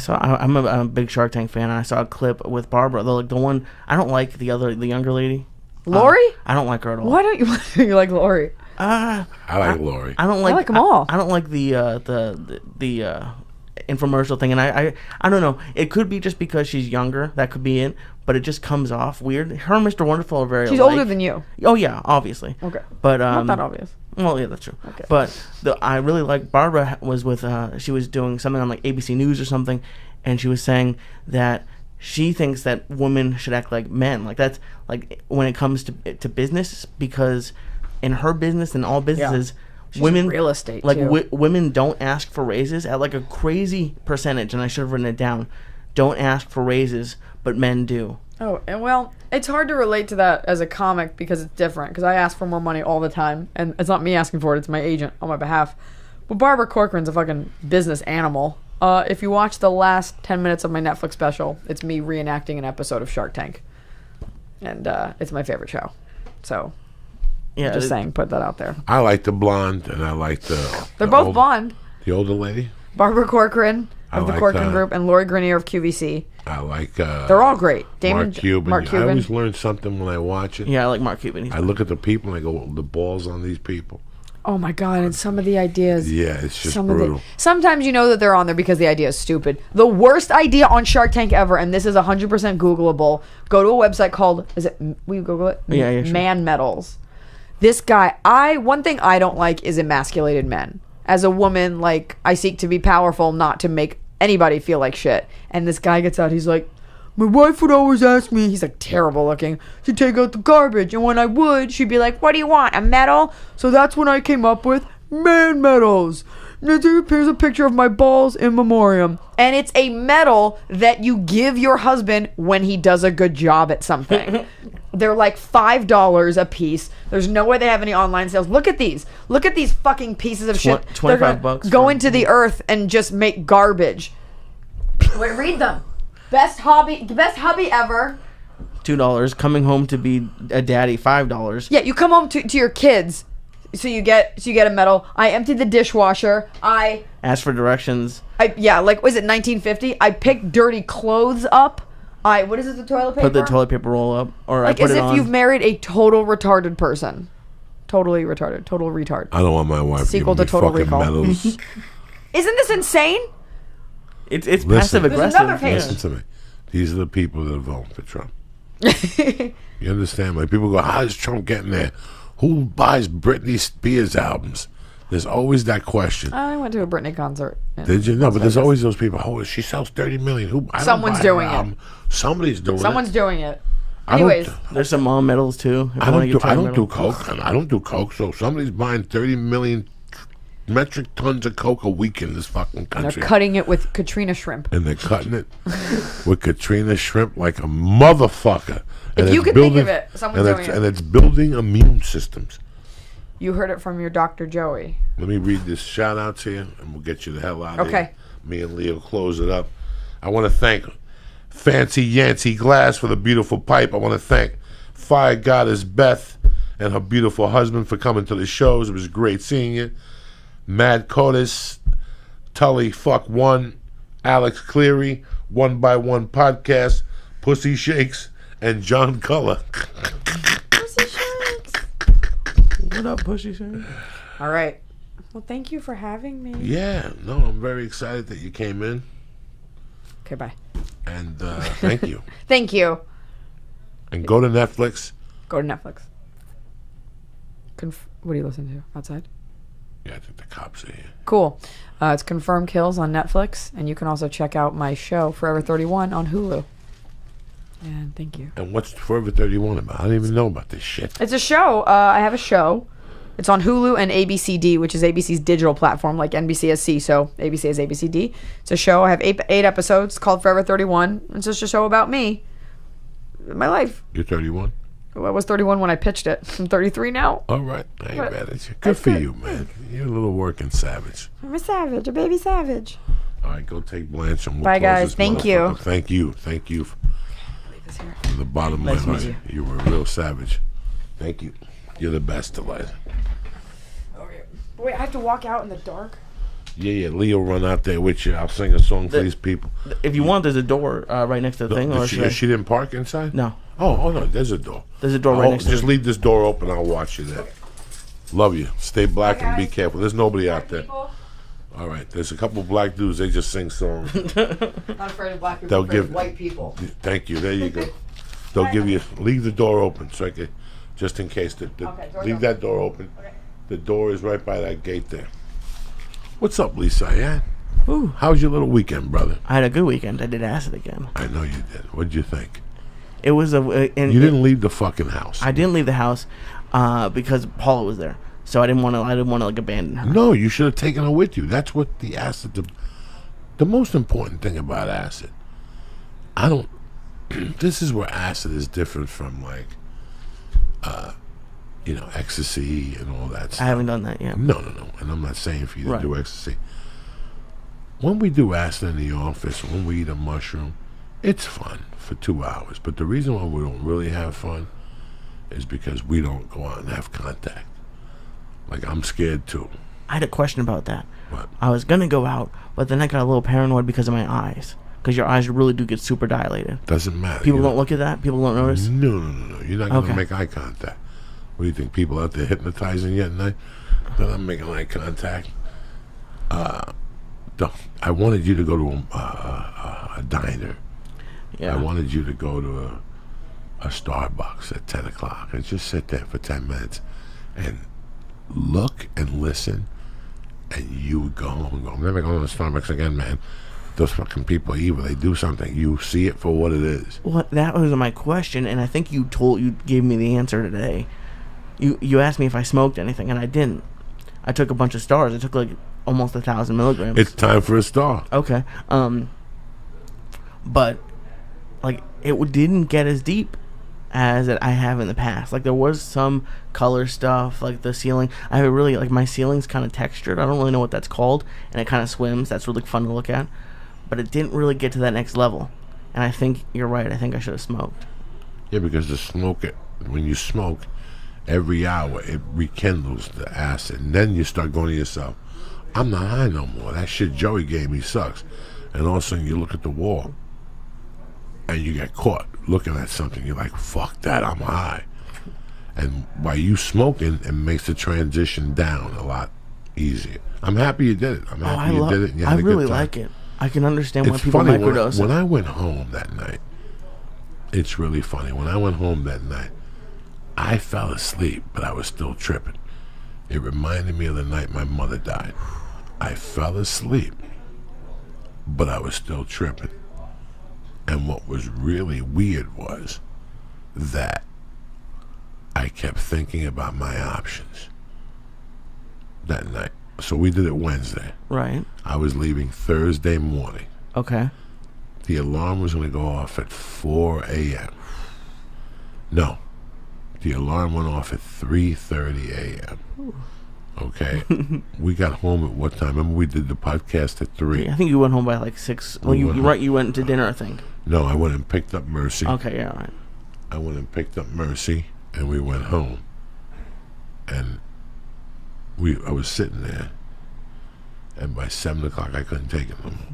I'm a big Shark Tank fan, and I saw a clip with Barbara. The one I don't like the younger lady. Lori? I don't like her at all. Why don't you like Lori? I like Lori. I don't like. I like them all. I don't like the infomercial thing, and I don't know. It could be just because she's younger. That could be it. But it just comes off weird. Her and Mr. Wonderful are very. She's older than you. Oh yeah, obviously. Okay. But not that obvious. Well, yeah, that's true. Okay. But I really like Barbara was with. She was doing something on like ABC News or something, and she was saying that she thinks that women should act like men. Like that's like when it comes to business, because in her business and all businesses. She's women real estate like too. Women don't ask for raises at like a crazy percentage, and I should have written it down. Don't ask for raises, but men do. Oh, and well, it's hard to relate to that as a comic because it's different. Because I ask for more money all the time, and it's not me asking for it; it's my agent on my behalf. But Barbara Corcoran's a fucking business animal. If you watch the last 10 minutes of my Netflix special, it's me reenacting an episode of Shark Tank, and it's my favorite show. So. Yeah, just saying, put that out there. I like the blonde, and I like the. They're both blonde. The older lady. Barbara Corcoran of the Corcoran Group and Lori Greiner of QVC. I like. They're all great. Mark Cuban. I always learn something when I watch it. Yeah, I like Mark Cuban. I look at the people and I go, the balls on these people. Oh my god! And some of the ideas. Yeah, it's just brutal. Sometimes you know that they're on there because the idea is stupid. The worst idea on Shark Tank ever, and this is 100% Googleable. Go to a website called. Is it? Will you Google it? Yeah, sure. Man Metals. This guy, one thing I don't like is emasculated men. As a woman, like, I seek to be powerful, not to make anybody feel like shit. And this guy gets out, he's like, my wife would always ask me, he's like terrible looking, to take out the garbage. And when I would, she'd be like, what do you want, a medal? So that's when I came up with Man Medals. Here's a picture of my balls in memoriam. And it's a medal that you give your husband when he does a good job at something. They're like $5 a piece. There's no way they have any online sales. Look at these. Look at these fucking pieces of shit. $25 go into the earth and just make garbage. Wait, read them. Best hobby ever. $2. Coming home to be a daddy. $5. Yeah, you come home to your kids. So you get a medal. I emptied the dishwasher. I asked for directions. Was it 1950? I picked dirty clothes up. What is it? The toilet paper. Put the toilet paper roll up, or like I put as it if on. You've married a total retarded person. Totally retarded. Total retard. I don't want my wife Sequel to to Total fucking Recall. medals. Isn't this insane? It's passive aggressive. Another page. Listen to me. These are the people that vote for Trump. You understand? Like people go, how is Trump getting there? Who buys Britney Spears albums? There's always that question. I went to a Britney concert. Did you? No, but there's always those people. Oh, she sells 30 million. Someone's doing it. Somebody's doing it. Someone's doing it. Anyways, there's some mom medals too. I don't do coke. I don't do coke. So somebody's buying 30 million metric tons of coke a week in this fucking country. They're cutting it with Katrina shrimp. And they're cutting it with Katrina shrimp like a motherfucker. If you can think of it, someone's doing it. And it's building immune systems. You heard it from your Dr. Joey. Let me read this shout out to you, and we'll get you the hell out of here. Okay. Me and Leo close it up. I want to thank Fancy Yancey Glass for the beautiful pipe. I want to thank Fire Goddess Beth and her beautiful husband for coming to the shows. It was great seeing you. Mad Codis, Tully Fuck One, Alex Cleary, One by One Podcast, Pussy Shakes, and John Culler. Pussy Shakes. What up, Pussy Shakes? All right. Well, thank you for having me. Yeah, no, I'm very excited that you came in. Okay, bye. And thank you. Thank you. And go to Netflix. Go to Netflix. What do you listen to outside? Yeah, I think the cops are here. Cool. It's Confirmed Kills on Netflix, and you can also check out my show, Forever 31, on Hulu. And thank you. And what's Forever 31 about? I don't even know about this shit. It's a show. I have a show. It's on Hulu and ABCD, which is ABC's digital platform, like NBC has C, so ABC has ABCD. It's a show. I have eight episodes called Forever 31. It's just a show about me, my life. You're 31? Well, I was 31 when I pitched it. I'm 33 now. All right. I ain't mad at you. Good for you, man. You're a little working savage. I'm a savage, a baby savage. All right, go take Blanche and we'll Bye, close guys. this Thank you. motherfucker. Thank you. Leave this here. From the bottom of my Nice to meet heart. You were a real savage. Thank you. You're the best, Eliza. Okay. Wait, I have to walk out in the dark? Yeah, Leo run out there with you. I'll sing a song for these people. If you want, there's a door right next to the thing. Or She didn't park inside? No. Oh, no, there's a door. There's a door right next to Just it. leave this door open. I'll watch you there. Love you. Stay black and be careful. There's nobody out there. All right, there's a couple black dudes. They just sing songs. Not afraid of black people. They'll Afraid of give- white people. Thank you. There you go. They'll give you. Leave the door open so I could, just in case. Okay, door's Leave open. that door open. Okay. The door is right by that gate there. What's up, Lisa? Yeah. Ooh. How's your little weekend, brother? I had a good weekend. I did acid again. I know you did. What'd you think? It was You didn't leave the fucking house. I didn't leave the house because Paula was there, so I didn't want to like abandon her. No, you should have taken her with you. That's what the acid. The most important thing about acid. I don't. This is where acid is different from like, ecstasy and all that stuff. I haven't done that yet. No. And I'm not saying for you to Right. do ecstasy. When we do acid in the office, when we eat a mushroom, it's fun for 2 hours. But the reason why we don't really have fun is because we don't go out and have contact. Like, I'm scared too. I had a question about that. What? I was gonna go out, but then I got a little paranoid because of my eyes. Because your eyes really do get super dilated. Doesn't matter. People don't look at that. People don't notice. No. You're not going to Okay. make eye contact. What do you think? People out there hypnotizing you at night? They're not making eye contact. I wanted you to go to a diner. Yeah. I wanted you to go to a Starbucks at 10 o'clock and just sit there for 10 minutes and look and listen, and you would go home and go, I'm never going to Starbucks again, man. Those fucking people are evil. They do something. You see it for what it is. Well, that was my question, and I think you gave me the answer today. You asked me if I smoked anything, and I didn't. I took a bunch of stars. I took like almost 1,000 milligrams. It's time for a star. Okay. But like didn't get as deep as I have in the past. Like there was some color stuff, like the ceiling. I have really like my ceiling's kind of textured. I don't really know what that's called, and it kind of swims. That's really fun to look at. But it didn't really get to that next level. And I think you're right. I think I should have smoked. Yeah, because when you smoke, every hour it rekindles the acid, and then you start going to yourself, I'm not high no more. That shit Joey gave me sucks. And all of a sudden you look at the wall and you get caught looking at something. You're like, fuck that, I'm high. And by you smoking, it makes the transition down a lot easier. I'm happy you did it. I'm happy you did it. And you had I a really good time. like it. I can understand why It's people funny microdose. when I went home that night. It's really funny. When I went home that night, I fell asleep, but I was still tripping. It reminded me of the night my mother died. I fell asleep, but I was still tripping. And what was really weird was that I kept thinking about my options that night. So we did it Wednesday. Right. I was leaving Thursday morning. Okay. The alarm was going to go off at 4 a.m. No. The alarm went off at 3:30 a.m. Okay. We got home at what time? Remember we did the podcast at 3? I think you went home by like 6. Well, you're right. You went to dinner, I think. No, I went and picked up Mercy. Okay, yeah, all right. I went and picked up Mercy, and we went home. And I was sitting there, and by 7 o'clock I couldn't take it no more.